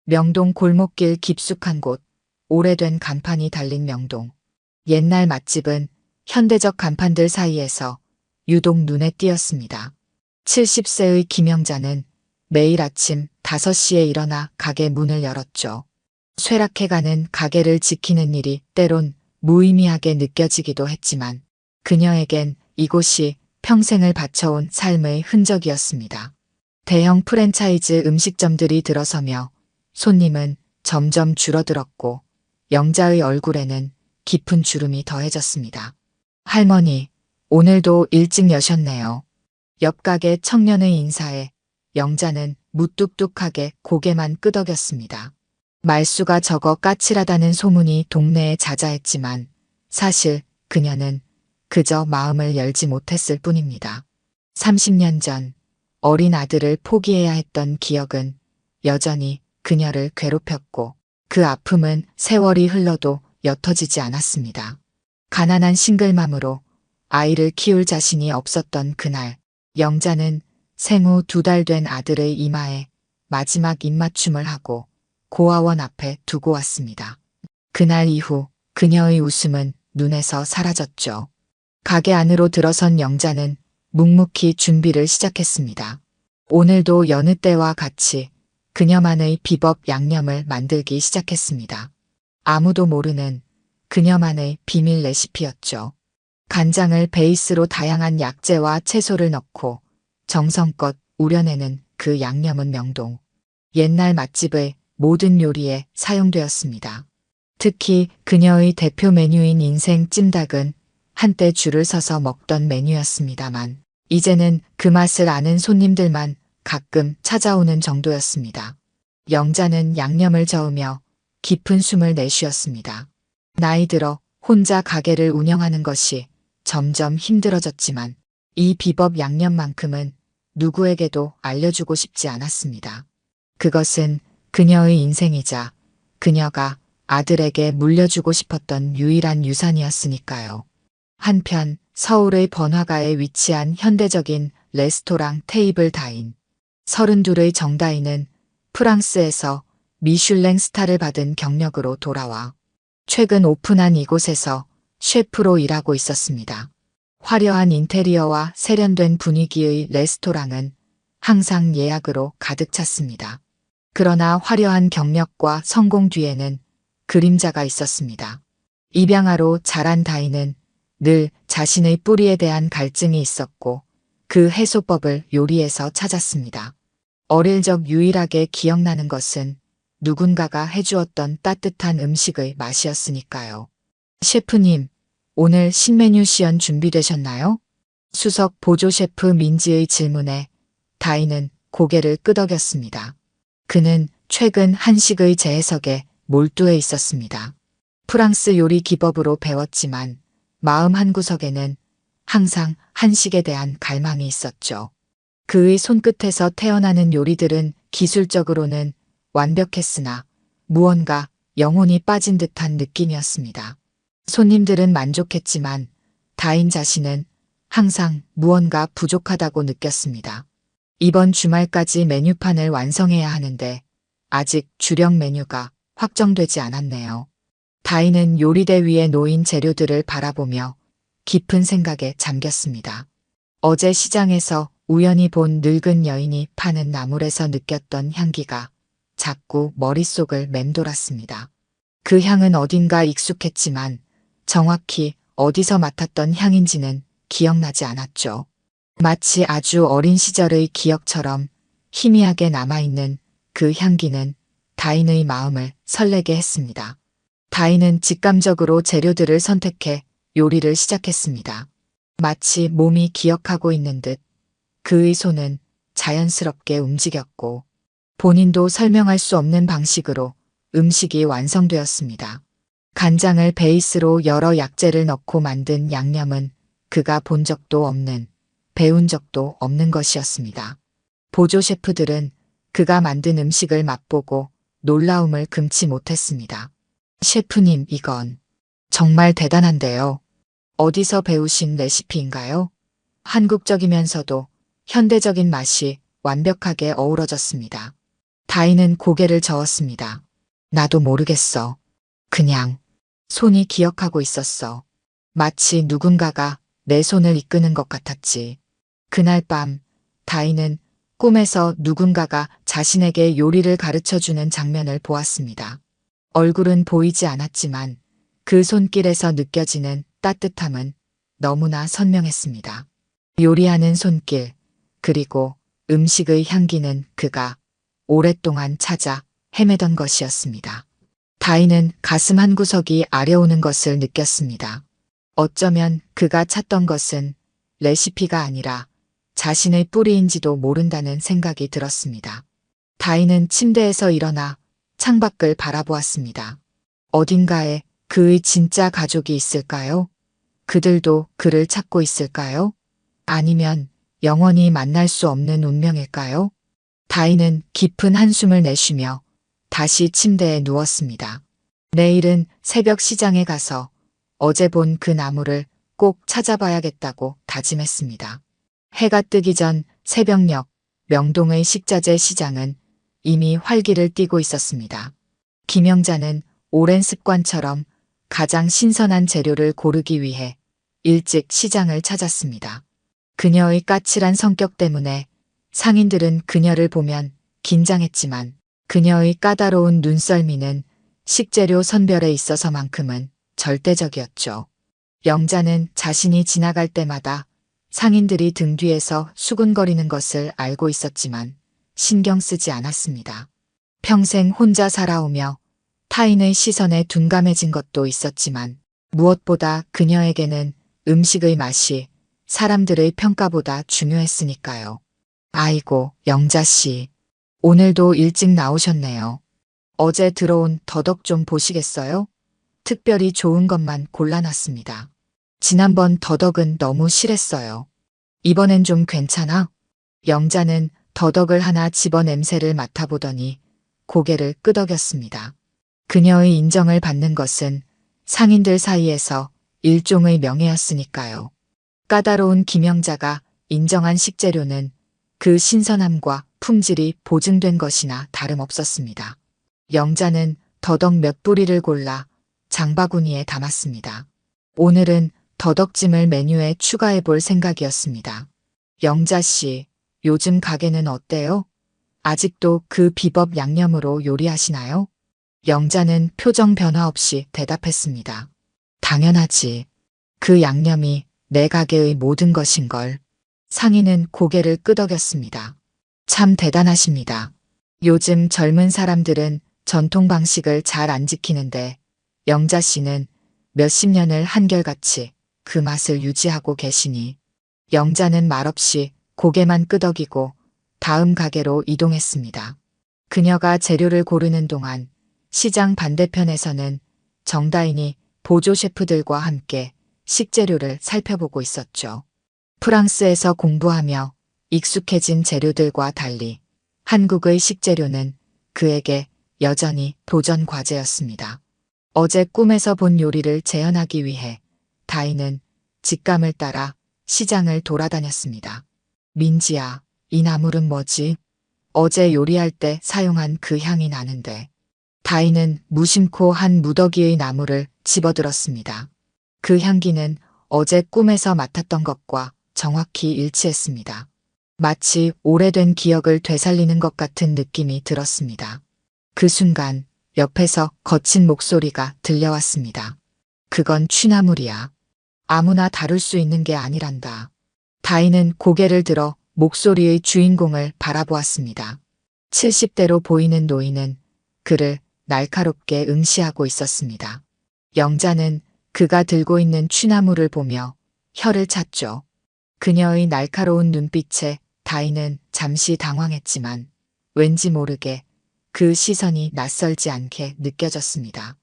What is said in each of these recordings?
명동 골목길 깊숙한 곳, 오래된 간판이 달린 명동. 옛날 맛집은 현대적 간판들 사이에서 유독 눈에 띄었습니다. 70세의 김영자는 매일 아침 5시에 일어나 가게 문을 열었죠. 쇠락해가는 가게를 지키는 일이 때론 무의미하게 느껴지기도 했지만 그녀에겐 이곳이 평생을 바쳐온 삶의 흔적이었습니다. 대형 프랜차이즈 음식점들이 들어서며 손님은 점점 줄어들었고 영자의 얼굴에는 깊은 주름이 더해졌습니다. 할머니, 오늘도 일찍 여셨네요. 옆 가게 청년의 인사에 영자는 무뚝뚝하게 고개만 끄덕였습니다. 말수가 적어 까칠하다는 소문이 동네에 자자했지만 사실 그녀는 그저 마음을 열지 못했을 뿐입니다. 30년 전 어린 아들을 포기해야 했던 기억은 여전히 그녀를 괴롭혔고 그 아픔은 세월이 흘러도 옅어지지 않았습니다. 가난한 싱글맘으로 아이를 키울 자신이 없었던 그날, 영자는 생후 2달 된 아들의 이마에 마지막 입맞춤을 하고 고아원 앞에 두고 왔습니다. 그날 이후 그녀의 웃음은 눈에서 사라졌죠. 가게 안으로 들어선 영자는 묵묵히 준비를 시작했습니다. 오늘도 여느 때와 같이 그녀만의 비법 양념을 만들기 시작했습니다. 아무도 모르는 그녀만의 비밀 레시피였죠. 간장을 베이스로 다양한 약재와 채소를 넣고 정성껏 우려내는 그 양념은 명동 옛날 맛집의 모든 요리에 사용되었습니다. 특히 그녀의 대표 메뉴인 인생 찜닭은 한때 줄을 서서 먹던 메뉴였습니다만 이제는 그 맛을 아는 손님들만 가끔 찾아오는 정도였습니다. 영자는 양념을 저으며 깊은 숨을 내쉬었습니다. 나이 들어 혼자 가게를 운영하는 것이 점점 힘들어졌지만 이 비법 양념만큼은 누구에게도 알려주고 싶지 않았습니다. 그것은 그녀의 인생이자 그녀가 아들에게 물려주고 싶었던 유일한 유산이었으니까요. 한편 서울의 번화가에 위치한 현대적인 레스토랑 테이블 다인 32의 정다인은 프랑스에서 미슐랭 스타를 받은 경력으로 돌아와 최근 오픈한 이곳에서 셰프로 일하고 있었습니다. 화려한 인테리어와 세련된 분위기의 레스토랑은 항상 예약으로 가득 찼습니다. 그러나 화려한 경력과 성공 뒤에는 그림자가 있었습니다. 입양아로 자란 다인은 늘 자신의 뿌리에 대한 갈증이 있었고 그 해소법을 요리에서 찾았습니다. 어릴 적 유일하게 기억나는 것은 누군가가 해주었던 따뜻한 음식의 맛이었으니까요. 셰프님, 오늘 신메뉴 시연 준비되셨나요? 수석 보조 셰프 민지의 질문에 다인은 고개를 끄덕였습니다. 그는 최근 한식의 재해석에 몰두해 있었습니다. 프랑스 요리 기법으로 배웠지만 마음 한구석에는 항상 한식에 대한 갈망이 있었죠. 그의 손끝에서 태어나는 요리들은 기술적으로는 완벽했으나 무언가 영혼이 빠진 듯한 느낌이었습니다. 손님들은 만족했지만 다인 자신은 항상 무언가 부족하다고 느꼈습니다. 이번 주말까지 메뉴판을 완성해야 하는데 아직 주력 메뉴가 확정되지 않았네요. 다인은 요리대 위에 놓인 재료들을 바라보며 깊은 생각에 잠겼습니다. 어제 시장에서 우연히 본 늙은 여인이 파는 나물에서 느꼈던 향기가 자꾸 머릿속을 맴돌았습니다. 그 향은 어딘가 익숙했지만 정확히 어디서 맡았던 향인지는 기억나지 않았죠. 마치 아주 어린 시절의 기억처럼 희미하게 남아있는 그 향기는 다인의 마음을 설레게 했습니다. 다인은 직감적으로 재료들을 선택해 요리를 시작했습니다. 마치 몸이 기억하고 있는 듯 그의 손은 자연스럽게 움직였고 본인도 설명할 수 없는 방식으로 음식이 완성되었습니다. 간장을 베이스로 여러 약재를 넣고 만든 양념은 그가 본 적도 없는, 배운 적도 없는 것이었습니다. 보조 셰프들은 그가 만든 음식을 맛보고 놀라움을 금치 못했습니다. 셰프님, 이건 정말 대단한데요. 어디서 배우신 레시피인가요? 한국적이면서도 현대적인 맛이 완벽하게 어우러졌습니다. 다인은 고개를 저었습니다. 나도 모르겠어. 그냥 손이 기억하고 있었어. 마치 누군가가 내 손을 이끄는 것 같았지. 그날 밤 다인은 꿈에서 누군가가 자신에게 요리를 가르쳐주는 장면을 보았습니다. 얼굴은 보이지 않았지만 그 손길에서 느껴지는 따뜻함은 너무나 선명했습니다. 요리하는 손길, 그리고 음식의 향기는 그가 오랫동안 찾아 헤매던 것이었습니다. 다인은 가슴 한구석이 아려오는 것을 느꼈습니다. 어쩌면 그가 찾던 것은 레시피가 아니라 자신의 뿌리인지도 모른다는 생각이 들었습니다. 다인은 침대에서 일어나 창밖을 바라보았습니다. 어딘가에 그의 진짜 가족이 있을까요? 그들도 그를 찾고 있을까요? 아니면 영원히 만날 수 없는 운명일까요? 다인은 깊은 한숨을 내쉬며 다시 침대에 누웠습니다. 내일은 새벽 시장에 가서 어제 본 그 나무를 꼭 찾아봐야겠다고 다짐했습니다. 해가 뜨기 전 새벽녘 명동의 식자재 시장은 이미 활기를 띠고 있었습니다. 김영자는 오랜 습관처럼 가장 신선한 재료를 고르기 위해 일찍 시장을 찾았습니다. 그녀의 까칠한 성격 때문에 상인들은 그녀를 보면 긴장했지만 그녀의 까다로운 눈썰미는 식재료 선별에 있어서만큼은 절대적이었죠. 영자는 자신이 지나갈 때마다 상인들이 등 뒤에서 수군거리는 것을 알고 있었지만 신경 쓰지 않았습니다. 평생 혼자 살아오며 타인의 시선에 둔감해진 것도 있었지만 무엇보다 그녀에게는 음식의 맛이 사람들의 평가보다 중요했으니까요. 아이고, 영자씨. 오늘도 일찍 나오셨네요. 어제 들어온 더덕 좀 보시겠어요? 특별히 좋은 것만 골라놨습니다. 지난번 더덕은 너무 실했어요. 이번엔 좀 괜찮아? 영자는 더덕을 하나 집어 냄새를 맡아보더니 고개를 끄덕였습니다. 그녀의 인정을 받는 것은 상인들 사이에서 일종의 명예였으니까요. 까다로운 김영자가 인정한 식재료는 그 신선함과 품질이 보증된 것이나 다름없었습니다. 영자는 더덕 몇 뿌리를 골라 장바구니에 담았습니다. 오늘은 더덕찜을 메뉴에 추가해 볼 생각이었습니다. 영자씨, 요즘 가게는 어때요? 아직도 그 비법 양념으로 요리하시나요? 영자는 표정 변화 없이 대답했습니다. 당연하지. 그 양념이 내 가게의 모든 것인걸. 상인은 고개를 끄덕였습니다. 참 대단하십니다. 요즘 젊은 사람들은 전통 방식을 잘 안 지키는데 영자 씨는 몇십 년을 한결같이 그 맛을 유지하고 계시니. 영자는 말없이 고개만 끄덕이고 다음 가게로 이동했습니다. 그녀가 재료를 고르는 동안 시장 반대편에서는 정다인이 보조 셰프들과 함께 식재료를 살펴보고 있었죠. 프랑스에서 공부하며 익숙해진 재료들과 달리 한국의 식재료는 그에게 여전히 도전 과제였습니다. 어제 꿈에서 본 요리를 재현하기 위해 다인은 직감을 따라 시장을 돌아다녔습니다. 민지야, 이 나물은 뭐지? 어제 요리할 때 사용한 그 향이 나는데. 다인은 무심코 한 무더기의 나물을 집어들었습니다. 그 향기는 어제 꿈에서 맡았던 것과 정확히 일치했습니다. 마치 오래된 기억을 되살리는 것 같은 느낌이 들었습니다. 그 순간 옆에서 거친 목소리가 들려왔습니다. 그건 취나물이야. 아무나 다룰 수 있는 게 아니란다. 다인은 고개를 들어 목소리의 주인공을 바라보았습니다. 70대로 보이는 노인은 그를 날카롭게 응시하고 있었습니다. 영자는 그가 들고 있는 취나물을 보며 혀를 찼죠. 그녀의 날카로운 눈빛에 다인은 잠시 당황했지만 왠지 모르게 그 시선이 낯설지 않게 느껴졌습니다.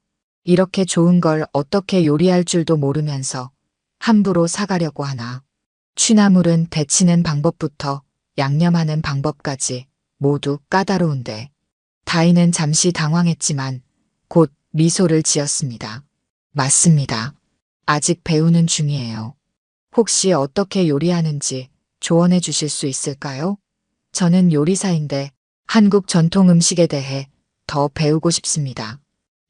이렇게 좋은 걸 어떻게 요리할 줄도 모르면서 함부로 사가려고 하나. 취나물은 데치는 방법부터 양념하는 방법까지 모두 까다로운데. 다인은 잠시 당황했지만 곧 미소를 지었습니다. 맞습니다. 아직 배우는 중이에요. 혹시 어떻게 요리하는지 조언해 주실 수 있을까요? 저는 요리사인데 한국 전통 음식에 대해 더 배우고 싶습니다.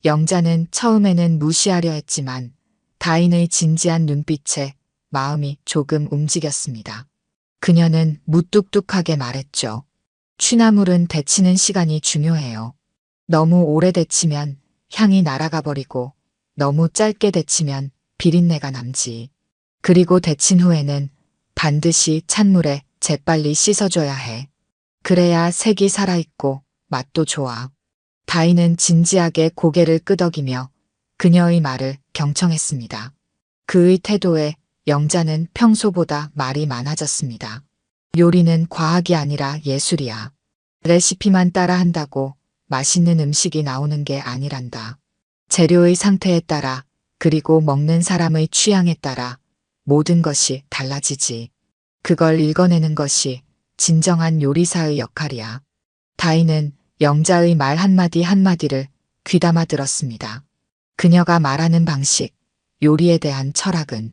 영자는 처음에는 무시하려 했지만 다인의 진지한 눈빛에 마음이 조금 움직였습니다. 그녀는 무뚝뚝하게 말했죠. 취나물은 데치는 시간이 중요해요. 너무 오래 데치면 향이 날아가 버리고 너무 짧게 데치면 비린내가 남지. 그리고 데친 후에는 반드시 찬물에 재빨리 씻어줘야 해. 그래야 색이 살아있고 맛도 좋아. 다인은 진지하게 고개를 끄덕이며 그녀의 말을 경청했습니다. 그의 태도에 영자는 평소보다 말이 많아졌습니다. 요리는 과학이 아니라 예술이야. 레시피만 따라 한다고 맛있는 음식이 나오는 게 아니란다. 재료의 상태에 따라 그리고 먹는 사람의 취향에 따라 모든 것이 달라지지. 그걸 읽어내는 것이 진정한 요리사의 역할이야. 다인은 영자의 말 한마디 한마디를 귀담아 들었습니다. 그녀가 말하는 방식, 요리에 대한 철학은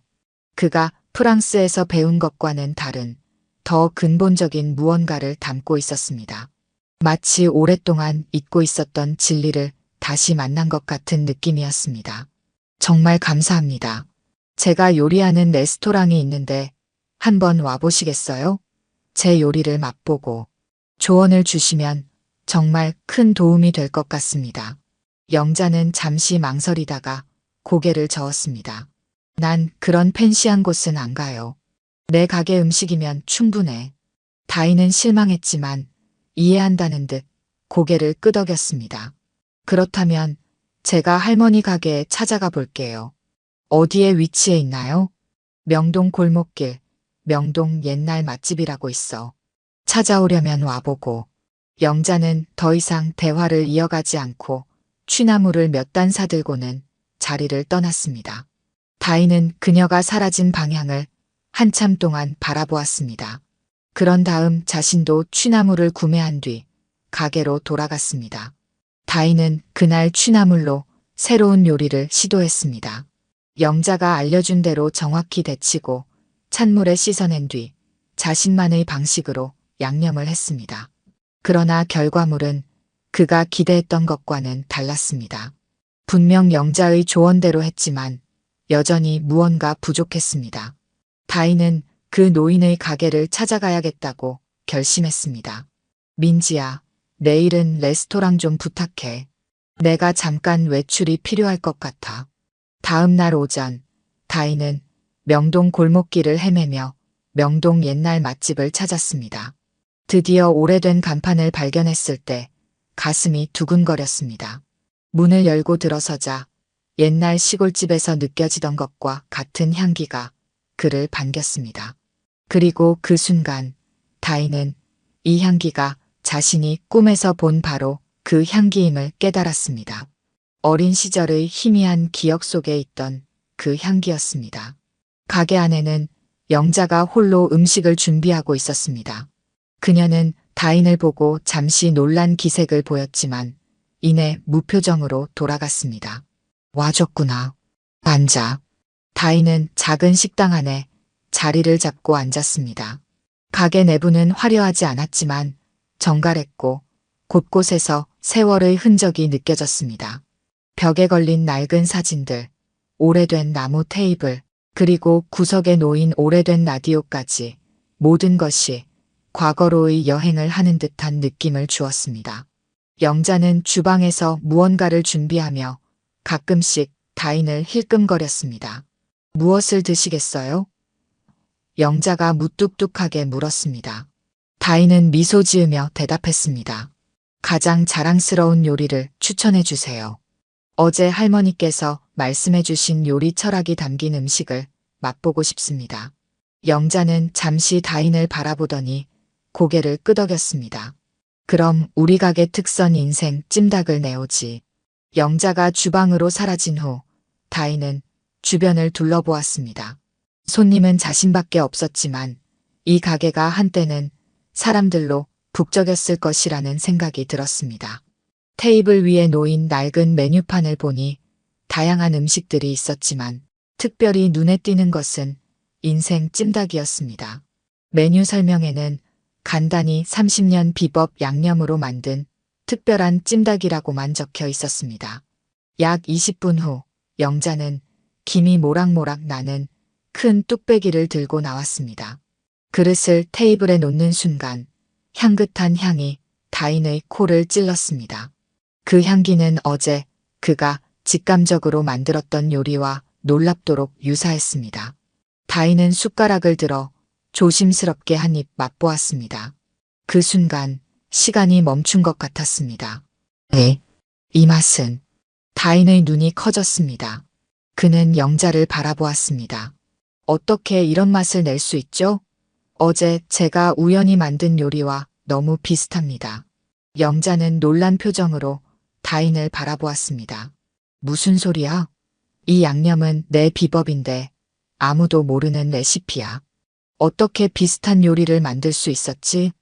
그가 프랑스에서 배운 것과는 다른 더 근본적인 무언가를 담고 있었습니다. 마치 오랫동안 잊고 있었던 진리를 다시 만난 것 같은 느낌이었습니다. 정말 감사합니다. 제가 요리하는 레스토랑이 있는데 한번 와보시겠어요? 제 요리를 맛보고 조언을 주시면 정말 큰 도움이 될 것 같습니다. 영자는 잠시 망설이다가 고개를 저었습니다. 난 그런 팬시한 곳은 안 가요. 내 가게 음식이면 충분해. 다인은 실망했지만 이해한다는 듯 고개를 끄덕였습니다. 그렇다면 제가 할머니 가게에 찾아가 볼게요. 어디에 위치해 있나요? 명동 골목길, 명동 옛날 맛집이라고 있어. 찾아오려면 와보고. 영자는 더 이상 대화를 이어가지 않고 취나물을 몇 단 사들고는 자리를 떠났습니다. 다인은 그녀가 사라진 방향을 한참 동안 바라보았습니다. 그런 다음 자신도 취나물을 구매한 뒤 가게로 돌아갔습니다. 다인은 그날 취나물로 새로운 요리를 시도했습니다. 영자가 알려준 대로 정확히 데치고 찬물에 씻어낸 뒤 자신만의 방식으로 양념을 했습니다. 그러나 결과물은 그가 기대했던 것과는 달랐습니다. 분명 영자의 조언대로 했지만 여전히 무언가 부족했습니다. 다인은 그 노인의 가게를 찾아가야겠다고 결심했습니다. 민지야, 내일은 레스토랑 좀 부탁해. 내가 잠깐 외출이 필요할 것 같아. 다음 날 오전, 다인은 명동 골목길을 헤매며 명동 옛날 맛집을 찾았습니다. 드디어 오래된 간판을 발견했을 때 가슴이 두근거렸습니다. 문을 열고 들어서자 옛날 시골집에서 느껴지던 것과 같은 향기가 그를 반겼습니다. 그리고 그 순간 다인은 이 향기가 자신이 꿈에서 본 바로 그 향기임을 깨달았습니다. 어린 시절의 희미한 기억 속에 있던 그 향기였습니다. 가게 안에는 영자가 홀로 음식을 준비하고 있었습니다. 그녀는 다인을 보고 잠시 놀란 기색을 보였지만 이내 무표정으로 돌아갔습니다. 와줬구나. 앉아. 다인은 작은 식당 안에 자리를 잡고 앉았습니다. 가게 내부는 화려하지 않았지만 정갈했고 곳곳에서 세월의 흔적이 느껴졌습니다. 벽에 걸린 낡은 사진들, 오래된 나무 테이블, 그리고 구석에 놓인 오래된 라디오까지 모든 것이 과거로의 여행을 하는 듯한 느낌을 주었습니다. 영자는 주방에서 무언가를 준비하며 가끔씩 다인을 힐끔거렸습니다. 무엇을 드시겠어요? 영자가 무뚝뚝하게 물었습니다. 다인은 미소 지으며 대답했습니다. 가장 자랑스러운 요리를 추천해 주세요. 어제 할머니께서 말씀해 주신 요리 철학이 담긴 음식을 맛보고 싶습니다. 영자는 잠시 다인을 바라보더니 고개를 끄덕였습니다. 그럼 우리 가게 특선 인생 찜닭을 내오지. 영자가 주방으로 사라진 후 다인은 주변을 둘러보았습니다. 손님은 자신밖에 없었지만 이 가게가 한때는 사람들로 북적였을 것이라는 생각이 들었습니다. 테이블 위에 놓인 낡은 메뉴판을 보니 다양한 음식들이 있었지만 특별히 눈에 띄는 것은 인생 찜닭이었습니다. 메뉴 설명에는 간단히 30년 비법 양념으로 만든 특별한 찜닭이라고만 적혀 있었습니다. 약 20분 후 영자는 김이 모락모락 나는 큰 뚝배기를 들고 나왔습니다. 그릇을 테이블에 놓는 순간 향긋한 향이 다인의 코를 찔렀습니다. 그 향기는 어제 그가 직감적으로 만들었던 요리와 놀랍도록 유사했습니다. 다인은 숟가락을 들어 조심스럽게 한 입 맛보았습니다. 그 순간 시간이 멈춘 것 같았습니다. 네, 이 맛은. 다인의 눈이 커졌습니다. 그는 영자를 바라보았습니다. 어떻게 이런 맛을 낼 수 있죠? 어제 제가 우연히 만든 요리와 너무 비슷합니다. 영자는 놀란 표정으로 다인을 바라보았습니다. 무슨 소리야? 이 양념은 내 비법인데 아무도 모르는 레시피야. 어떻게 비슷한 요리를 만들 수 있었지?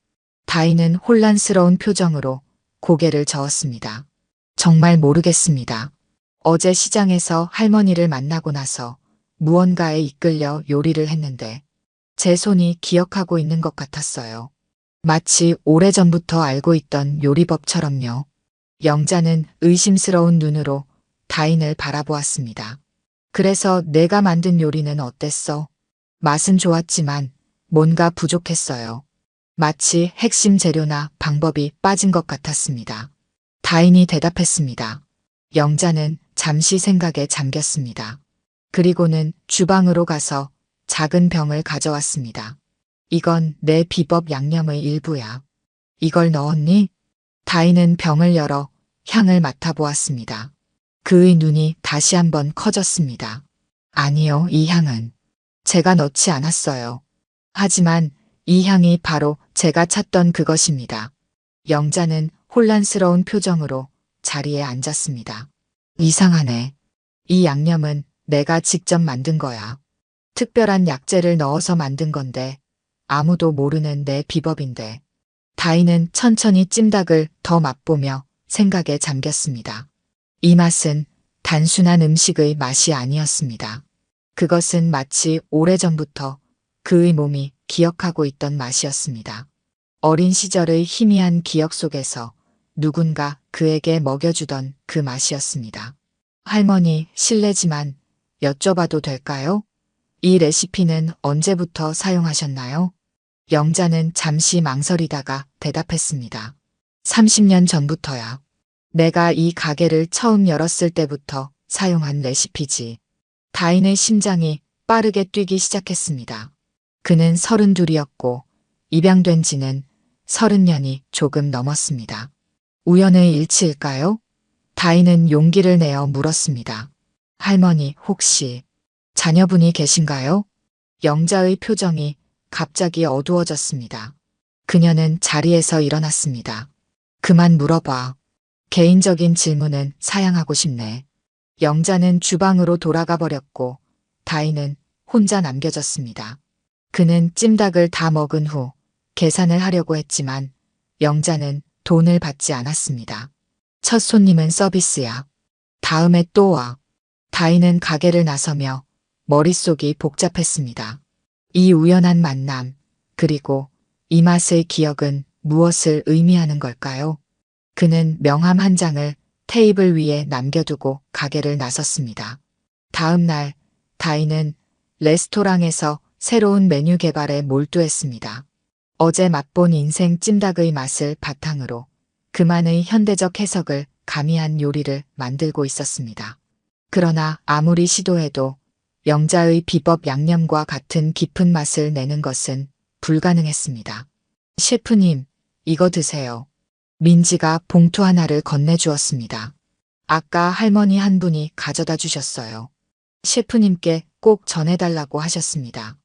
다인은 혼란스러운 표정으로 고개를 저었습니다. 정말 모르겠습니다. 어제 시장에서 할머니를 만나고 나서 무언가에 이끌려 요리를 했는데 제 손이 기억하고 있는 것 같았어요. 마치 오래전부터 알고 있던 요리법처럼요. 영자는 의심스러운 눈으로 다인을 바라보았습니다. 그래서 내가 만든 요리는 어땠어? 맛은 좋았지만 뭔가 부족했어요. 마치 핵심 재료나 방법이 빠진 것 같았습니다. 다인이 대답했습니다. 영자는 잠시 생각에 잠겼습니다. 그리고는 주방으로 가서 작은 병을 가져왔습니다. 이건 내 비법 양념의 일부야. 이걸 넣었니? 다인은 병을 열어 향을 맡아보았습니다. 그의 눈이 다시 한번 커졌습니다. 아니요, 이 향은 제가 넣지 않았어요. 하지만 이 향이 바로 제가 찾던 그것입니다. 영자는 혼란스러운 표정으로 자리에 앉았습니다. 이상하네. 이 양념은 내가 직접 만든 거야. 특별한 약재를 넣어서 만든 건데 아무도 모르는 내 비법인데. 다인은 천천히 찜닭을 더 맛보며 생각에 잠겼습니다. 이 맛은 단순한 음식의 맛이 아니었습니다. 그것은 마치 오래전부터 그의 몸이 기억하고 있던 맛이었습니다. 어린 시절의 희미한 기억 속에서 누군가 그에게 먹여주던 그 맛이었습니다. 할머니, 실례지만 여쭤봐도 될까요? 이 레시피는 언제부터 사용하셨나요? 영자는 잠시 망설이다가 대답했습니다. 30년 전부터야. 내가 이 가게를 처음 열었을 때부터 사용한 레시피지. 다인의 심장이 빠르게 뛰기 시작했습니다. 그는 32이었고 입양된 지는 30년이 조금 넘었습니다. 우연의 일치일까요? 다인은 용기를 내어 물었습니다. 할머니, 혹시 자녀분이 계신가요? 영자의 표정이 갑자기 어두워졌습니다. 그녀는 자리에서 일어났습니다. 그만 물어봐. 개인적인 질문은 사양하고 싶네. 영자는 주방으로 돌아가 버렸고 다인은 혼자 남겨졌습니다. 그는 찜닭을 다 먹은 후 계산을 하려고 했지만 영자는 돈을 받지 않았습니다. 첫 손님은 서비스야. 다음에 또 와. 다인은 가게를 나서며 머릿속이 복잡했습니다. 이 우연한 만남, 그리고 이 맛의 기억은 무엇을 의미하는 걸까요? 그는 명함 한 장을 테이블 위에 남겨두고 가게를 나섰습니다. 다음 날 다인은 레스토랑에서 새로운 메뉴 개발에 몰두했습니다. 어제 맛본 인생 찜닭의 맛을 바탕으로 그만의 현대적 해석을 가미한 요리를 만들고 있었습니다. 그러나 아무리 시도해도 영자의 비법 양념과 같은 깊은 맛을 내는 것은 불가능했습니다. 셰프님, 이거 드세요. 민지가 봉투 하나를 건네주었습니다. 아까 할머니 한 분이 가져다 주셨어요. 셰프님께 꼭 전해달라고 하셨습니다.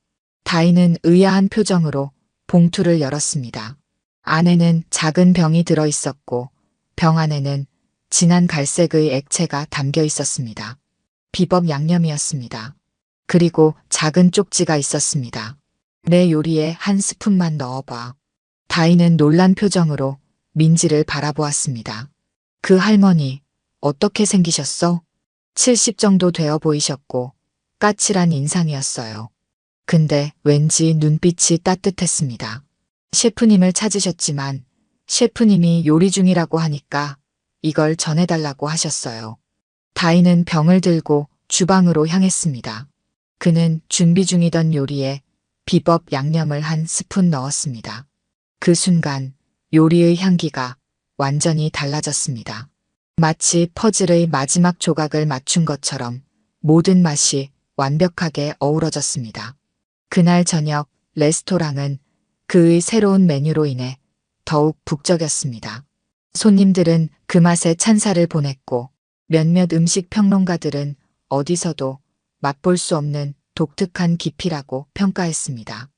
다인은 의아한 표정으로 봉투를 열었습니다. 안에는 작은 병이 들어 있었고 병 안에는 진한 갈색의 액체가 담겨 있었습니다. 비법 양념이었습니다. 그리고 작은 쪽지가 있었습니다. 내 요리에 한 스푼만 넣어봐. 다인은 놀란 표정으로 민지를 바라보았습니다. 그 할머니, 어떻게 생기셨어? 70 정도 되어 보이셨고 까칠한 인상이었어요. 근데 왠지 눈빛이 따뜻했습니다. 셰프님을 찾으셨지만 셰프님이 요리 중이라고 하니까 이걸 전해달라고 하셨어요. 다인은 병을 들고 주방으로 향했습니다. 그는 준비 중이던 요리에 비법 양념을 한 스푼 넣었습니다. 그 순간 요리의 향기가 완전히 달라졌습니다. 마치 퍼즐의 마지막 조각을 맞춘 것처럼 모든 맛이 완벽하게 어우러졌습니다. 그날 저녁 레스토랑은 그의 새로운 메뉴로 인해 더욱 북적였습니다. 손님들은 그 맛에 찬사를 보냈고 몇몇 음식 평론가들은 어디서도 맛볼 수 없는 독특한 깊이라고 평가했습니다.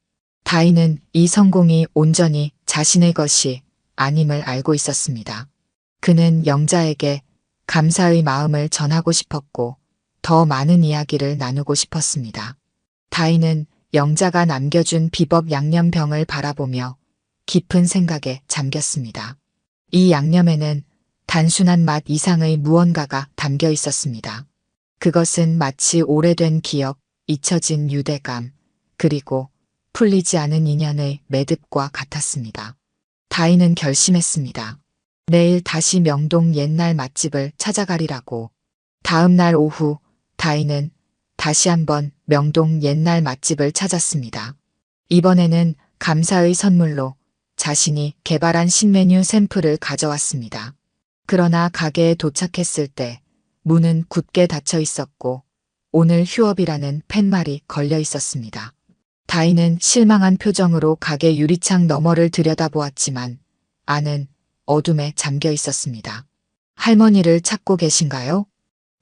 다인은 이 성공이 온전히 자신의 것이 아님을 알고 있었습니다. 그는 영자에게 감사의 마음을 전하고 싶었고 더 많은 이야기를 나누고 싶었습니다. 다인은 영자가 남겨준 비법 양념병을 바라보며 깊은 생각에 잠겼습니다. 이 양념에는 단순한 맛 이상의 무언가가 담겨 있었습니다. 그것은 마치 오래된 기억, 잊혀진 유대감, 그리고 풀리지 않은 인연의 매듭과 같았습니다. 다인은 결심했습니다. 내일 다시 명동 옛날 맛집을 찾아가리라고. 다음 날 오후 다인은 다시 한번 명동 옛날 맛집을 찾았습니다. 이번에는 감사의 선물로 자신이 개발한 신메뉴 샘플을 가져왔습니다. 그러나 가게에 도착했을 때 문은 굳게 닫혀 있었고 오늘 휴업이라는 팻말이 걸려 있었습니다. 다인은 실망한 표정으로 가게 유리창 너머를 들여다보았지만 안은 어둠에 잠겨 있었습니다. 할머니를 찾고 계신가요?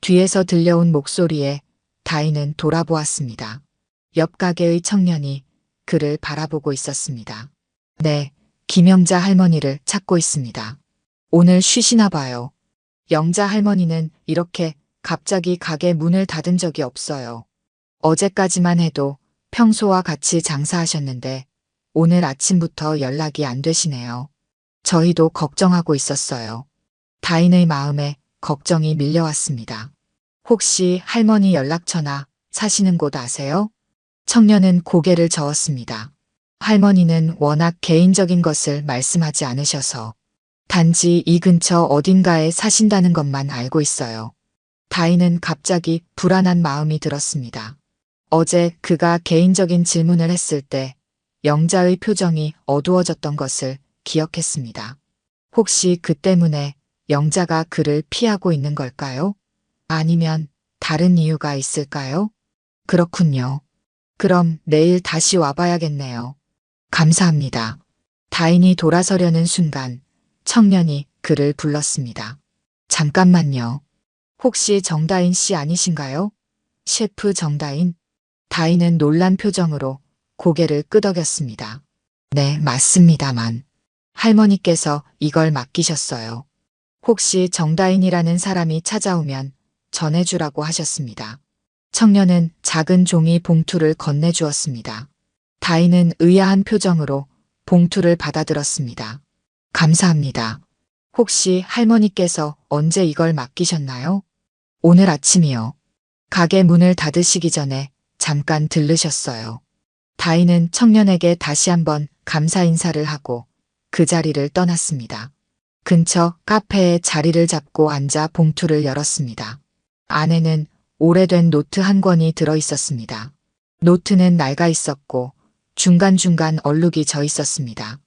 뒤에서 들려온 목소리에 다인은 돌아보았습니다. 옆 가게의 청년이 그를 바라보고 있었습니다. 네, 김영자 할머니를 찾고 있습니다. 오늘 쉬시나 봐요. 영자 할머니는 이렇게 갑자기 가게 문을 닫은 적이 없어요. 어제까지만 해도 평소와 같이 장사하셨는데 오늘 아침부터 연락이 안 되시네요. 저희도 걱정하고 있었어요. 다인의 마음에 걱정이 밀려왔습니다. 혹시 할머니 연락처나 사시는 곳 아세요? 청년은 고개를 저었습니다. 할머니는 워낙 개인적인 것을 말씀하지 않으셔서 단지 이 근처 어딘가에 사신다는 것만 알고 있어요. 다인은 갑자기 불안한 마음이 들었습니다. 어제 그가 개인적인 질문을 했을 때 영자의 표정이 어두워졌던 것을 기억했습니다. 혹시 그 때문에 영자가 그를 피하고 있는 걸까요? 아니면 다른 이유가 있을까요? 그렇군요. 그럼 내일 다시 와봐야겠네요. 감사합니다. 다인이 돌아서려는 순간 청년이 그를 불렀습니다. 잠깐만요. 혹시 정다인 씨 아니신가요? 셰프 정다인? 다인은 놀란 표정으로 고개를 끄덕였습니다. 네, 맞습니다만. 할머니께서 이걸 맡기셨어요. 혹시 정다인이라는 사람이 찾아오면 전해주라고 하셨습니다. 청년은 작은 종이 봉투를 건네주었습니다. 다인은 의아한 표정으로 봉투를 받아들었습니다. 감사합니다. 혹시 할머니께서 언제 이걸 맡기셨나요? 오늘 아침이요. 가게 문을 닫으시기 전에 잠깐 들르셨어요. 다인은 청년에게 다시 한번 감사 인사를 하고 그 자리를 떠났습니다. 근처 카페에 자리를 잡고 앉아 봉투를 열었습니다. 안에는 오래된 노트 한 권이 들어 있었습니다. 노트는 낡아 있었고 중간중간 얼룩이 져 있었습니다.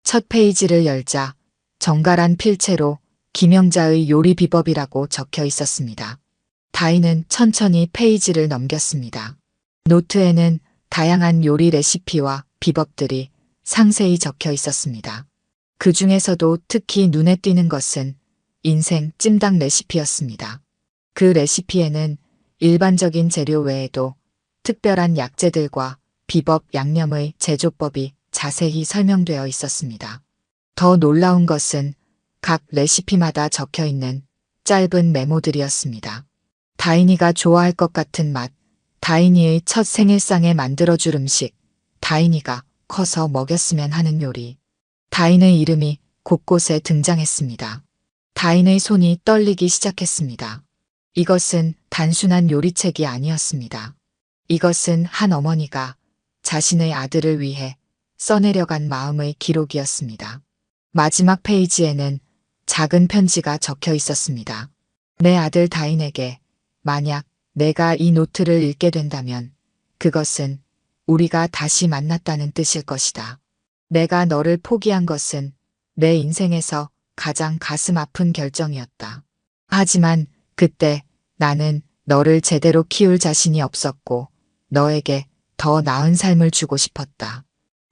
첫 페이지를 열자 정갈한 필체로 김영자의 요리 비법이라고 적혀 있었습니다. 다인은 천천히 페이지를 넘겼습니다. 노트에는 다양한 요리 레시피와 비법들이 상세히 적혀 있었습니다. 그 중에서도 특히 눈에 띄는 것은 인생 찜닭 레시피였습니다. 그 레시피에는 일반적인 재료 외에도 특별한 약재들과 비법 양념의 제조법이 자세히 설명되어 있었습니다. 더 놀라운 것은 각 레시피마다 적혀 있는 짧은 메모들이었습니다. 다인이가 좋아할 것 같은 맛, 다인이의 첫 생일상에 만들어줄 음식, 다인이가 커서 먹였으면 하는 요리. 다인의 이름이 곳곳에 등장했습니다. 다인의 손이 떨리기 시작했습니다. 이것은 단순한 요리책이 아니었습니다. 이것은 한 어머니가 자신의 아들을 위해 써내려간 마음의 기록이었습니다. 마지막 페이지에는 작은 편지가 적혀 있었습니다. 내 아들 다인에게 만약 내가 이 노트를 읽게 된다면 그것은 우리가 다시 만났다는 뜻일 것이다. 내가 너를 포기한 것은 내 인생에서 가장 가슴 아픈 결정이었다. 하지만 그때 나는 너를 제대로 키울 자신이 없었고 너에게 더 나은 삶을 주고 싶었다.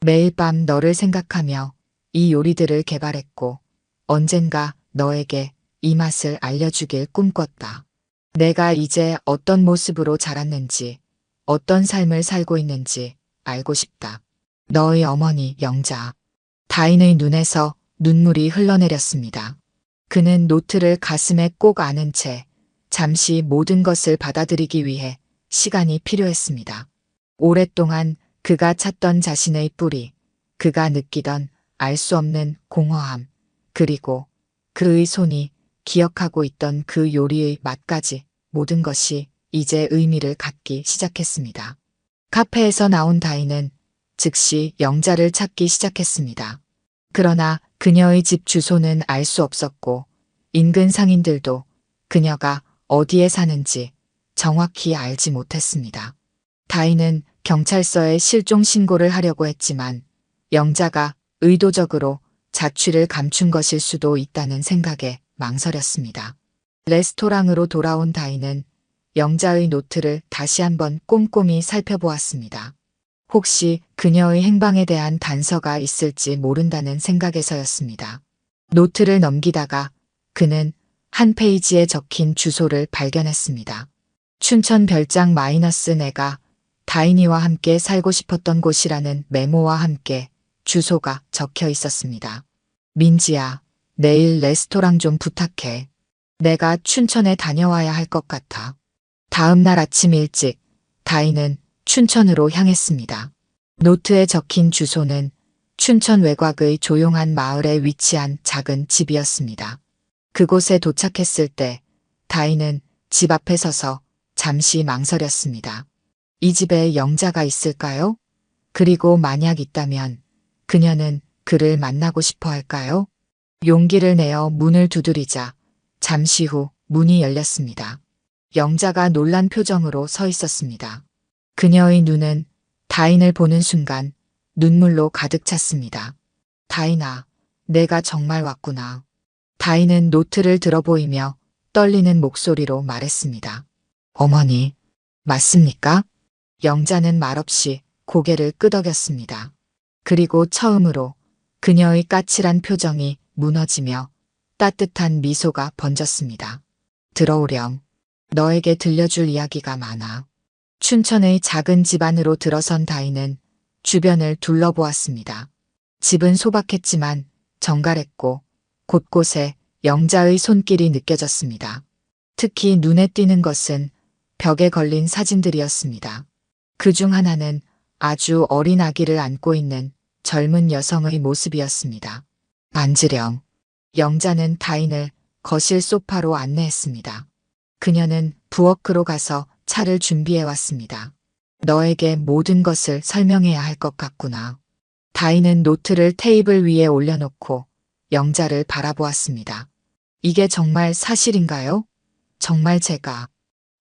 매일 밤 너를 생각하며 이 요리들을 개발했고 언젠가 너에게 이 맛을 알려주길 꿈꿨다. 내가 이제 어떤 모습으로 자랐는지, 어떤 삶을 살고 있는지 알고 싶다. 너의 어머니 영자. 다인의 눈에서 눈물이 흘러내렸습니다. 그는 노트를 가슴에 꼭 안은 채 잠시 모든 것을 받아들이기 위해 시간이 필요했습니다. 오랫동안 그가 찾던 자신의 뿌리, 그가 느끼던 알 수 없는 공허함, 그리고 그의 손이 기억하고 있던 그 요리의 맛까지 모든 것이 이제 의미를 갖기 시작했습니다. 카페에서 나온 다인은 즉시 영자를 찾기 시작했습니다. 그러나 그녀의 집 주소는 알 수 없었고 인근 상인들도 그녀가 어디에 사는지 정확히 알지 못했습니다. 다인은 경찰서에 실종 신고를 하려고 했지만 영자가 의도적으로 자취를 감춘 것일 수도 있다는 생각에 망설였습니다. 레스토랑으로 돌아온 다인은 영자의 노트를 다시 한번 꼼꼼히 살펴보았습니다. 혹시 그녀의 행방에 대한 단서가 있을지 모른다는 생각에서였습니다. 노트를 넘기다가 그는 한 페이지에 적힌 주소를 발견했습니다. 춘천 별장 마이너스 내가 다인이와 함께 살고 싶었던 곳이라는 메모와 함께 주소가 적혀 있었습니다. 민지야, 내일 레스토랑 좀 부탁해. 내가 춘천에 다녀와야 할 것 같아. 다음 날 아침 일찍 다인은 춘천으로 향했습니다. 노트에 적힌 주소는 춘천 외곽의 조용한 마을에 위치한 작은 집이었습니다. 그곳에 도착했을 때 다인은 집 앞에 서서 잠시 망설였습니다. 이 집에 영자가 있을까요? 그리고 만약 있다면 그녀는 그를 만나고 싶어 할까요? 용기를 내어 문을 두드리자 잠시 후 문이 열렸습니다. 영자가 놀란 표정으로 서 있었습니다. 그녀의 눈은 다인을 보는 순간 눈물로 가득 찼습니다. 다인아, 내가 정말 왔구나. 다인은 노트를 들어보이며 떨리는 목소리로 말했습니다. 어머니, 맞습니까? 영자는 말없이 고개를 끄덕였습니다. 그리고 처음으로 그녀의 까칠한 표정이 무너지며 따뜻한 미소가 번졌습니다. 들어오렴. 너에게 들려줄 이야기가 많아. 춘천의 작은 집 안으로 들어선 다인은 주변을 둘러보았습니다. 집은 소박했지만 정갈했고 곳곳에 영자의 손길이 느껴졌습니다. 특히 눈에 띄는 것은 벽에 걸린 사진들이었습니다. 그중 하나는 아주 어린 아기를 안고 있는 젊은 여성의 모습이었습니다. 앉으렴. 영자는 다인을 거실 소파로 안내했습니다. 그녀는 부엌으로 가서 차를 준비해 왔습니다. 너에게 모든 것을 설명해야 할 것 같구나. 다인은 노트를 테이블 위에 올려놓고 영자를 바라보았습니다. 이게 정말 사실인가요? 정말 제가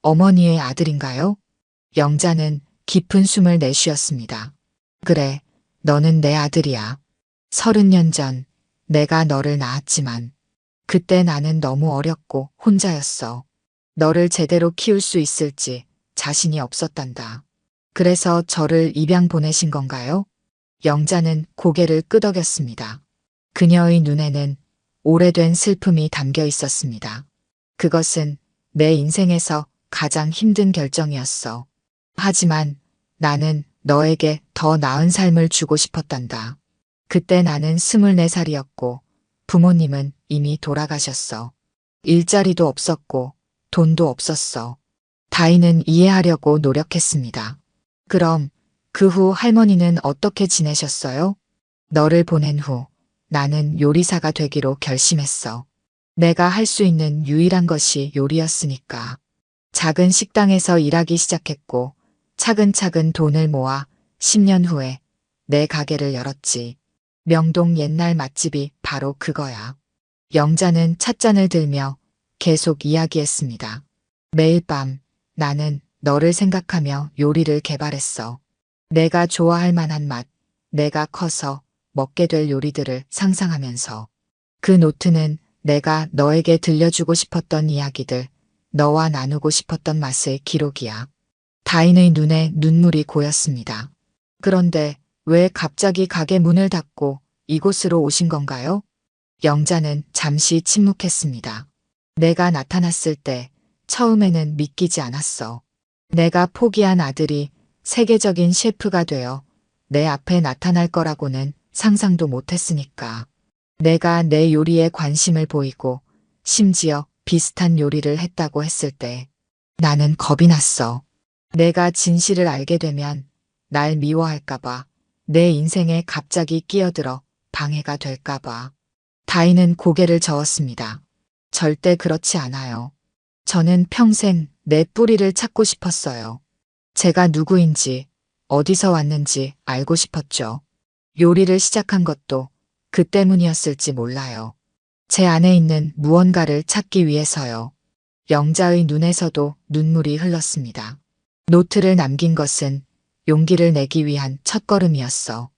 어머니의 아들인가요? 영자는 깊은 숨을 내쉬었습니다. 그래, 너는 내 아들이야. 30년 전 내가 너를 낳았지만 그때 나는 너무 어렸고 혼자였어. 너를 제대로 키울 수 있을지 자신이 없었단다. 그래서 저를 입양 보내신 건가요? 영자는 고개를 끄덕였습니다. 그녀의 눈에는 오래된 슬픔이 담겨 있었습니다. 그것은 내 인생에서 가장 힘든 결정이었어. 하지만 나는 너에게 더 나은 삶을 주고 싶었단다. 그때 나는 24살이었고 부모님은 이미 돌아가셨어. 일자리도 없었고 돈도 없었어. 다인은 이해하려고 노력했습니다. 그럼 그 후 할머니는 어떻게 지내셨어요? 너를 보낸 후 나는 요리사가 되기로 결심했어. 내가 할 수 있는 유일한 것이 요리였으니까. 작은 식당에서 일하기 시작했고 차근차근 돈을 모아 10년 후에 내 가게를 열었지. 명동 옛날 맛집이 바로 그거야. 영자는 찻잔을 들며 계속 이야기했습니다. 매일 밤 나는 너를 생각하며 요리를 개발했어. 내가 좋아할 만한 맛, 내가 커서 먹게 될 요리들을 상상하면서. 그 노트는 내가 너에게 들려주고 싶었던 이야기들, 너와 나누고 싶었던 맛의 기록이야. 다인의 눈에 눈물이 고였습니다. 그런데 왜 갑자기 가게 문을 닫고 이곳으로 오신 건가요? 영자는 잠시 침묵했습니다. 내가 나타났을 때 처음에는 믿기지 않았어. 내가 포기한 아들이 세계적인 셰프가 되어 내 앞에 나타날 거라고는 상상도 못했으니까. 내가 내 요리에 관심을 보이고 심지어 비슷한 요리를 했다고 했을 때 나는 겁이 났어. 내가 진실을 알게 되면 날 미워할까봐, 내 인생에 갑자기 끼어들어 방해가 될까봐. 다인은 고개를 저었습니다. 절대 그렇지 않아요. 저는 평생 내 뿌리를 찾고 싶었어요. 제가 누구인지, 어디서 왔는지 알고 싶었죠. 요리를 시작한 것도 그 때문이었을지 몰라요. 제 안에 있는 무언가를 찾기 위해서요. 영자의 눈에서도 눈물이 흘렀습니다. 노트를 남긴 것은 용기를 내기 위한 첫걸음이었어.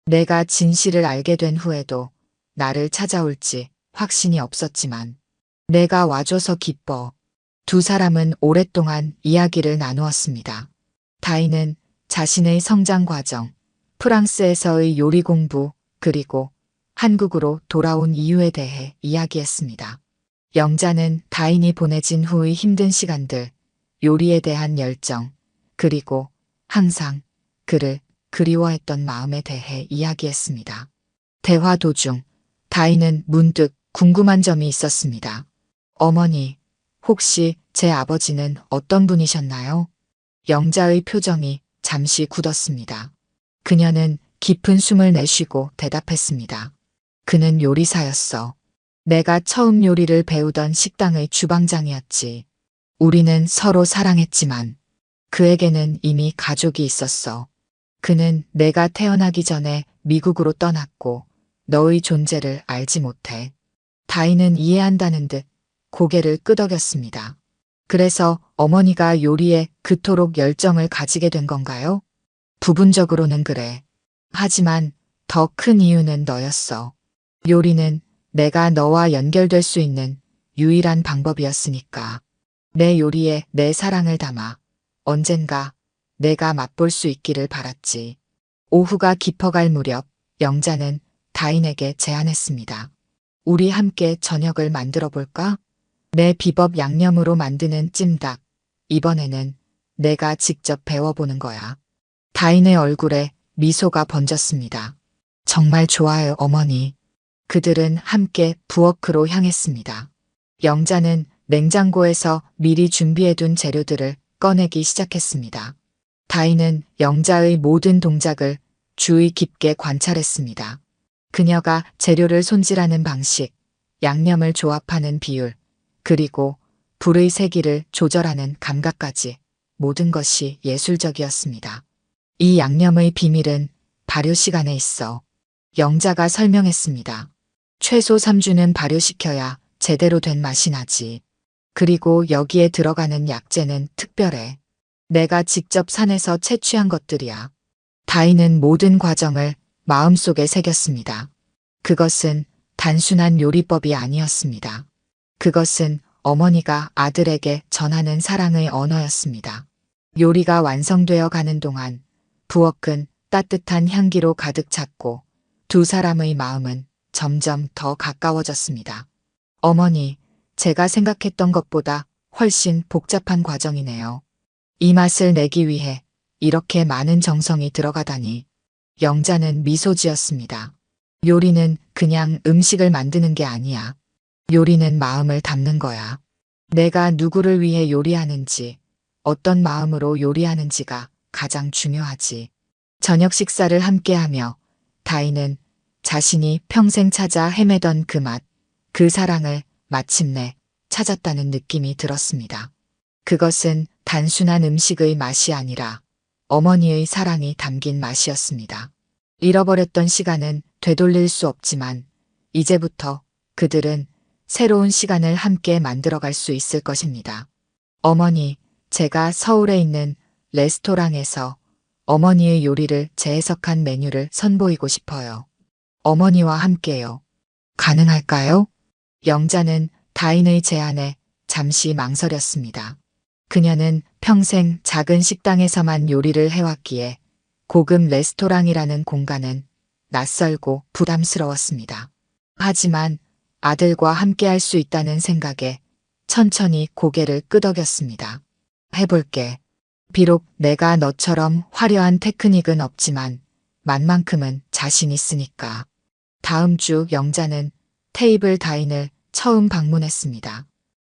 내가 진실을 알게 된 후에도 나를 찾아올지 확신이 없었지만 내가 와줘서 기뻐. 두 사람은 오랫동안 이야기를 나누었습니다. 다인은 자신의 성장 과정, 프랑스에서의 요리 공부, 그리고 한국으로 돌아온 이유에 대해 이야기했습니다. 영자는 다인이 보내진 후의 힘든 시간들, 요리에 대한 열정, 그리고 항상 그를 그리워했던 마음에 대해 이야기했습니다. 대화 도중 다인은 문득 궁금한 점이 있었습니다. 어머니, 혹시 제 아버지는 어떤 분이셨나요? 영자의 표정이 잠시 굳었습니다. 그녀는 깊은 숨을 내쉬고 대답했습니다. 그는 요리사였어. 내가 처음 요리를 배우던 식당의 주방장이었지. 우리는 서로 사랑했지만 그에게는 이미 가족이 있었어. 그는 내가 태어나기 전에 미국으로 떠났고 너의 존재를 알지 못해. 다인은 이해한다는 듯 고개를 끄덕였습니다. 그래서 어머니가 요리에 그토록 열정을 가지게 된 건가요? 부분적으로는 그래. 하지만 더 큰 이유는 너였어. 요리는 내가 너와 연결될 수 있는 유일한 방법이었으니까. 내 요리에 내 사랑을 담아 언젠가 내가 맛볼 수 있기를 바랐지. 오후가 깊어갈 무렵 영자는 다인에게 제안했습니다. 우리 함께 저녁을 만들어 볼까? 내 비법 양념으로 만드는 찜닭. 이번에는 내가 직접 배워보는 거야. 다인의 얼굴에 미소가 번졌습니다. 정말 좋아요, 어머니. 그들은 함께 부엌으로 향했습니다. 영자는 냉장고에서 미리 준비해둔 재료들을 꺼내기 시작했습니다. 다인은 영자의 모든 동작을 주의 깊게 관찰했습니다. 그녀가 재료를 손질하는 방식, 양념을 조합하는 비율, 그리고 불의 세기를 조절하는 감각까지 모든 것이 예술적이었습니다. 이 양념의 비밀은 발효 시간에 있어. 영자가 설명했습니다. 최소 3주는 발효시켜야 제대로 된 맛이 나지. 그리고 여기에 들어가는 약재는 특별해. 내가 직접 산에서 채취한 것들이야. 다인은 모든 과정을 마음속에 새겼습니다. 그것은 단순한 요리법이 아니었습니다. 그것은 어머니가 아들에게 전하는 사랑의 언어였습니다. 요리가 완성되어 가는 동안 부엌은 따뜻한 향기로 가득 찼고 두 사람의 마음은 점점 더 가까워졌습니다. 어머니, 제가 생각했던 것보다 훨씬 복잡한 과정이네요. 이 맛을 내기 위해 이렇게 많은 정성이 들어가다니. 영자는 미소 지었습니다. 요리는 그냥 음식을 만드는 게 아니야. 요리는 마음을 담는 거야. 내가 누구를 위해 요리하는지, 어떤 마음으로 요리하는지가 가장 중요하지. 저녁 식사를 함께하며 다인은 자신이 평생 찾아 헤매던 그 맛, 그 사랑을 마침내 찾았다는 느낌이 들었습니다. 그것은 단순한 음식의 맛이 아니라 어머니의 사랑이 담긴 맛이었습니다. 잃어버렸던 시간은 되돌릴 수 없지만 이제부터 그들은 새로운 시간을 함께 만들어갈 수 있을 것입니다. 어머니, 제가 서울에 있는 레스토랑에서 어머니의 요리를 재해석한 메뉴를 선보이고 싶어요. 어머니와 함께요. 가능할까요? 영자는 다인의 제안에 잠시 망설였습니다. 그녀는 평생 작은 식당에서만 요리를 해왔기에 고급 레스토랑이라는 공간은 낯설고 부담스러웠습니다. 하지만 아들과 함께할 수 있다는 생각에 천천히 고개를 끄덕였습니다. 해볼게. 비록 내가 너처럼 화려한 테크닉은 없지만 맛만큼은 자신 있으니까. 다음 주 영자는 테이블 다인을 처음 방문했습니다.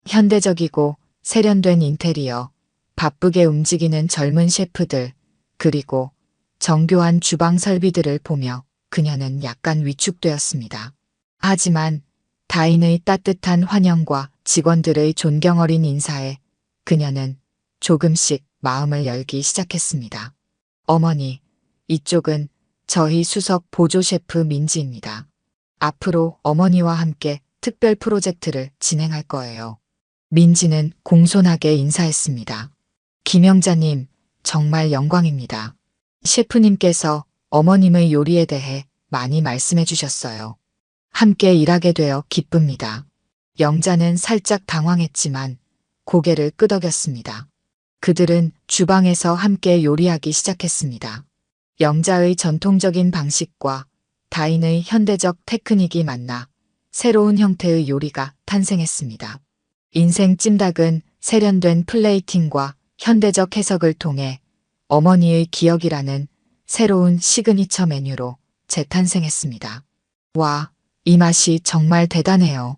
현대적이고 세련된 인테리어, 바쁘게 움직이는 젊은 셰프들, 그리고 정교한 주방 설비들을 보며 그녀는 약간 위축되었습니다. 하지만 다인의 따뜻한 환영과 직원들의 존경 어린 인사에 그녀는 조금씩 마음을 열기 시작했습니다. 어머니, 이쪽은 저희 수석 보조 셰프 민지입니다. 앞으로 어머니와 함께 특별 프로젝트를 진행할 거예요. 민지는 공손하게 인사했습니다. 김영자님, 정말 영광입니다. 셰프님께서 어머님의 요리에 대해 많이 말씀해 주셨어요. 함께 일하게 되어 기쁩니다. 영자는 살짝 당황했지만 고개를 끄덕였습니다. 그들은 주방에서 함께 요리하기 시작했습니다. 영자의 전통적인 방식과 다인의 현대적 테크닉이 만나 새로운 형태의 요리가 탄생했습니다. 인생 찜닭은 세련된 플레이팅과 현대적 해석을 통해 어머니의 기억이라는 새로운 시그니처 메뉴로 재탄생했습니다. 와, 이 맛이 정말 대단해요.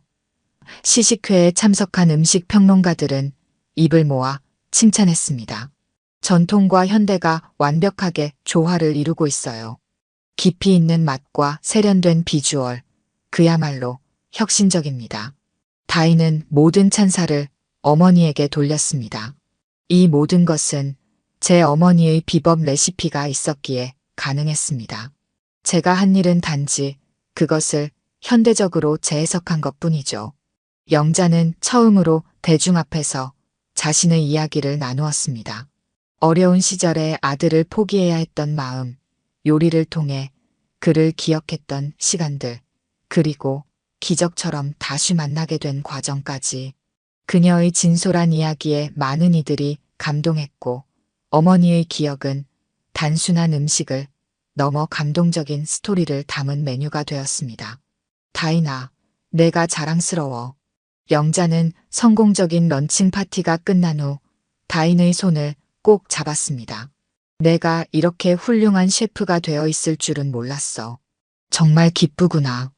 시식회에 참석한 음식 평론가들은 입을 모아 칭찬했습니다. 전통과 현대가 완벽하게 조화를 이루고 있어요. 깊이 있는 맛과 세련된 비주얼, 그야말로 혁신적입니다. 다인은 모든 찬사를 어머니에게 돌렸습니다. 이 모든 것은 제 어머니의 비법 레시피가 있었기에 가능했습니다. 제가 한 일은 단지 그것을 현대적으로 재해석한 것뿐이죠. 영자는 처음으로 대중 앞에서 자신의 이야기를 나누었습니다. 어려운 시절에 아들을 포기해야 했던 마음, 요리를 통해 그를 기억했던 시간들, 그리고 기적처럼 다시 만나게 된 과정까지. 그녀의 진솔한 이야기에 많은 이들이 감동했고 어머니의 기억은 단순한 음식을 넘어 감동적인 스토리를 담은 메뉴가 되었습니다. 다인아, 내가 자랑스러워. 영자는 성공적인 런칭 파티가 끝난 후 다인의 손을 꼭 잡았습니다. 내가 이렇게 훌륭한 셰프가 되어 있을 줄은 몰랐어. 정말 기쁘구나.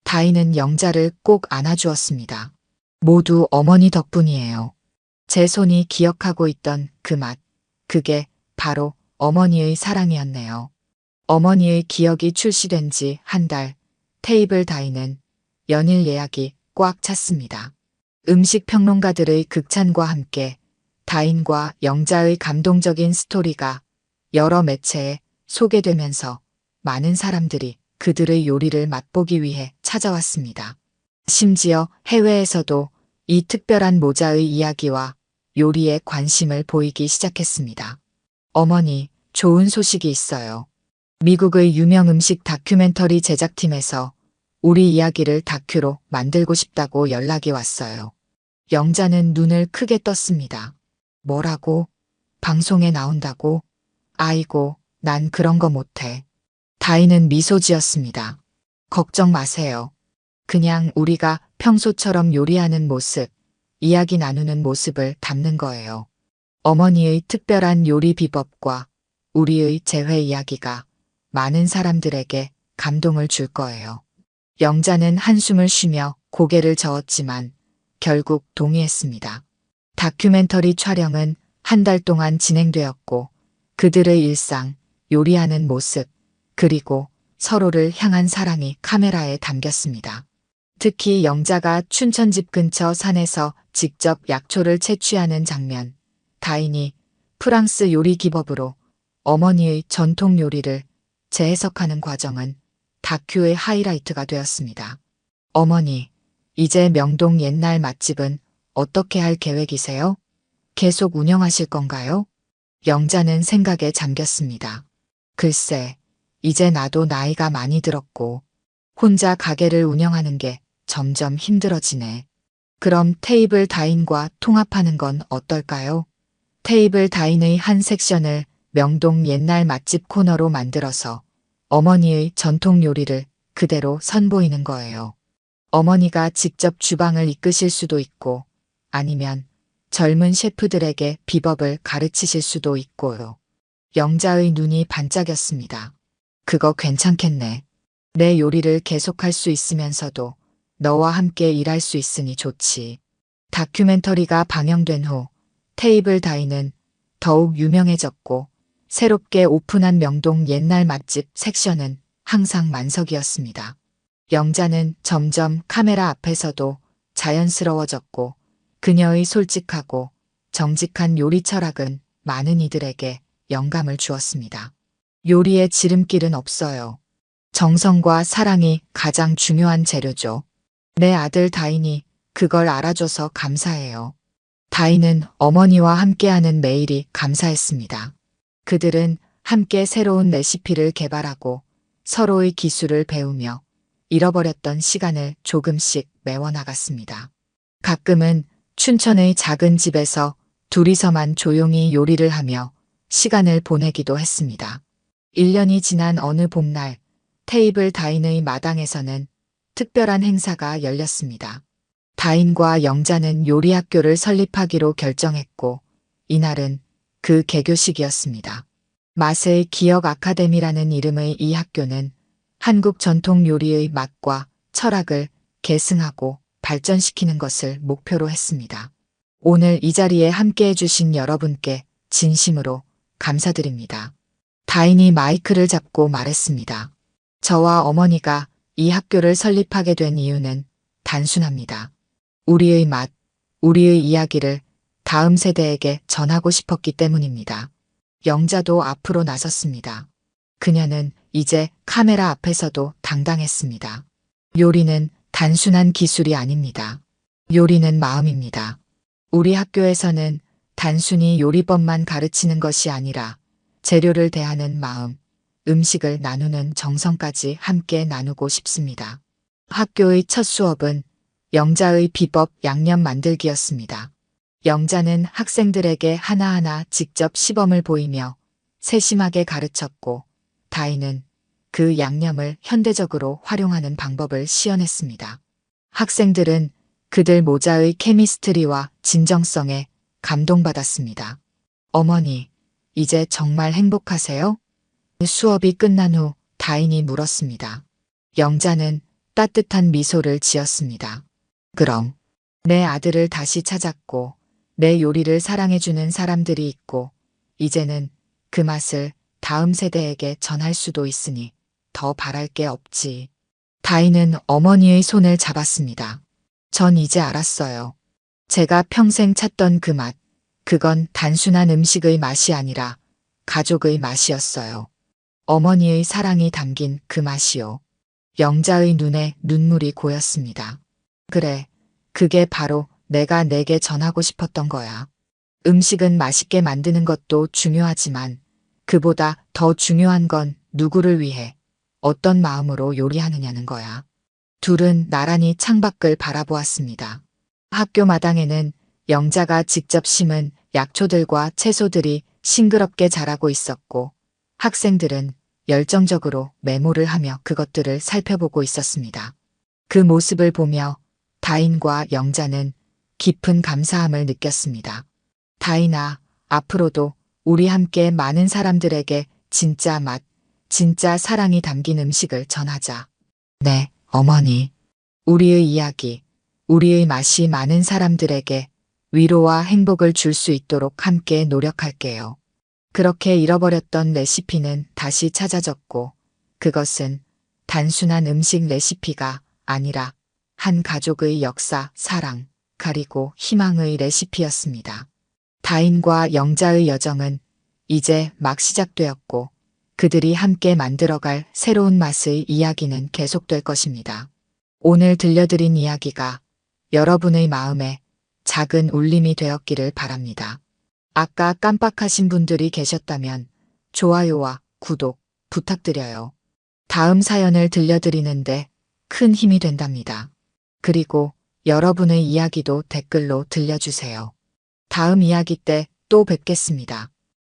다인은 영자를 꼭 안아주었습니다. 모두 어머니 덕분이에요. 제 손이 기억하고 있던 그 맛, 그게 바로 어머니의 사랑이었네요. 어머니의 기억이 출시된 지 한 달, 테이블 다인은 연일 예약이 꽉 찼습니다. 음식 평론가들의 극찬과 함께 다인과 영자의 감동적인 스토리가 여러 매체에 소개되면서 많은 사람들이 그들의 요리를 맛보기 위해 찾아왔습니다. 심지어 해외에서도 이 특별한 모자의 이야기와 요리에 관심을 보이기 시작했습니다. 어머니, 좋은 소식이 있어요. 미국의 유명 음식 다큐멘터리 제작팀에서 우리 이야기를 다큐로 만들고 싶다고 연락이 왔어요. 영자는 눈을 크게 떴습니다. 뭐라고? 방송에 나온다고? 아이고, 난 그런 거 못해. 다인은 미소 지었습니다. 걱정 마세요. 그냥 우리가 평소처럼 요리하는 모습, 이야기 나누는 모습을 담는 거예요. 어머니의 특별한 요리 비법과 우리의 재회 이야기가 많은 사람들에게 감동을 줄 거예요. 영자는 한숨을 쉬며 고개를 저었지만 결국 동의했습니다. 다큐멘터리 촬영은 한 달 동안 진행되었고 그들의 일상, 요리하는 모습, 그리고 서로를 향한 사랑이 카메라에 담겼습니다. 특히 영자가 춘천집 근처 산에서 직접 약초를 채취하는 장면, 다인이 프랑스 요리 기법으로 어머니의 전통 요리를 재해석하는 과정은 다큐의 하이라이트가 되었습니다. 어머니, 이제 명동 옛날 맛집은 어떻게 할 계획이세요? 계속 운영하실 건가요? 영자는 생각에 잠겼습니다. 글쎄, 이제 나도 나이가 많이 들었고 혼자 가게를 운영하는 게 점점 힘들어지네. 그럼 테이블 다인과 통합하는 건 어떨까요? 테이블 다인의 한 섹션을 명동 옛날 맛집 코너로 만들어서 어머니의 전통 요리를 그대로 선보이는 거예요. 어머니가 직접 주방을 이끄실 수도 있고 아니면 젊은 셰프들에게 비법을 가르치실 수도 있고요. 영자의 눈이 반짝였습니다. 그거 괜찮겠네. 내 요리를 계속할 수 있으면서도 너와 함께 일할 수 있으니 좋지. 다큐멘터리가 방영된 후 테이블 다이는 더욱 유명해졌고 새롭게 오픈한 명동 옛날 맛집 섹션은 항상 만석이었습니다. 영자는 점점 카메라 앞에서도 자연스러워졌고 그녀의 솔직하고 정직한 요리 철학은 많은 이들에게 영감을 주었습니다. 요리에 지름길은 없어요. 정성과 사랑이 가장 중요한 재료죠. 내 아들 다인이 그걸 알아줘서 감사해요. 다인은 어머니와 함께하는 매일이 감사했습니다. 그들은 함께 새로운 레시피를 개발하고 서로의 기술을 배우며 잃어버렸던 시간을 조금씩 메워나갔습니다. 가끔은 춘천의 작은 집에서 둘이서만 조용히 요리를 하며 시간을 보내기도 했습니다. 1년이 지난 어느 봄날 테이블 다인의 마당에서는 특별한 행사가 열렸습니다. 다인과 영자는 요리학교를 설립하기로 결정했고 이날은 그 개교식이었습니다. 맛의 기억 아카데미라는 이름의 이 학교는 한국 전통 요리의 맛과 철학을 계승하고 발전시키는 것을 목표로 했습니다. 오늘 이 자리에 함께 해주신 여러분께 진심으로 감사드립니다. 다인이 마이크를 잡고 말했습니다. 저와 어머니가 이 학교를 설립하게 된 이유는 단순합니다. 우리의 맛, 우리의 이야기를 다음 세대에게 전하고 싶었기 때문입니다. 영자도 앞으로 나섰습니다. 그녀는 이제 카메라 앞에서도 당당했습니다. 요리는 단순한 기술이 아닙니다. 요리는 마음입니다. 우리 학교에서는 단순히 요리법만 가르치는 것이 아니라 재료를 대하는 마음, 음식을 나누는 정성까지 함께 나누고 싶습니다. 학교의 첫 수업은 영자의 비법 양념 만들기였습니다. 영자는 학생들에게 하나하나 직접 시범을 보이며 세심하게 가르쳤고 다인은 그 양념을 현대적으로 활용하는 방법을 시연했습니다. 학생들은 그들 모자의 케미스트리와 진정성에 감동받았습니다. 어머니, 이제 정말 행복하세요? 수업이 끝난 후 다인이 물었습니다. 영자는 따뜻한 미소를 지었습니다. 그럼 내 아들을 다시 찾았고 내 요리를 사랑해주는 사람들이 있고 이제는 그 맛을 다음 세대에게 전할 수도 있으니 더 바랄 게 없지. 다인은 어머니의 손을 잡았습니다. 전 이제 알았어요. 제가 평생 찾던 그 맛, 그건 단순한 음식의 맛이 아니라 가족의 맛이었어요. 어머니의 사랑이 담긴 그 맛이요. 영자의 눈에 눈물이 고였습니다. 그래, 그게 바로 내가 내게 전하고 싶었던 거야. 음식은 맛있게 만드는 것도 중요하지만 그보다 더 중요한 건 누구를 위해 어떤 마음으로 요리하느냐는 거야. 둘은 나란히 창밖을 바라보았습니다. 학교 마당에는 영자가 직접 심은 약초들과 채소들이 싱그럽게 자라고 있었고 학생들은 열정적으로 메모를 하며 그것들을 살펴보고 있었습니다. 그 모습을 보며 다인과 영자는 깊은 감사함을 느꼈습니다. 다인아, 앞으로도 우리 함께 많은 사람들에게 진짜 맛, 진짜 사랑이 담긴 음식을 전하자. 네, 어머니. 우리의 이야기, 우리의 맛이 많은 사람들에게 위로와 행복을 줄 수 있도록 함께 노력할게요. 그렇게 잃어버렸던 레시피는 다시 찾아졌고 그것은 단순한 음식 레시피가 아니라 한 가족의 역사, 사랑, 그리고 희망의 레시피였습니다. 다인과 영자의 여정은 이제 막 시작되었고 그들이 함께 만들어갈 새로운 맛의 이야기는 계속될 것입니다. 오늘 들려드린 이야기가 여러분의 마음에 작은 울림이 되었기를 바랍니다. 아까 깜빡하신 분들이 계셨다면 좋아요와 구독 부탁드려요. 다음 사연을 들려드리는데 큰 힘이 된답니다. 그리고 여러분의 이야기도 댓글로 들려주세요. 다음 이야기 때 또 뵙겠습니다.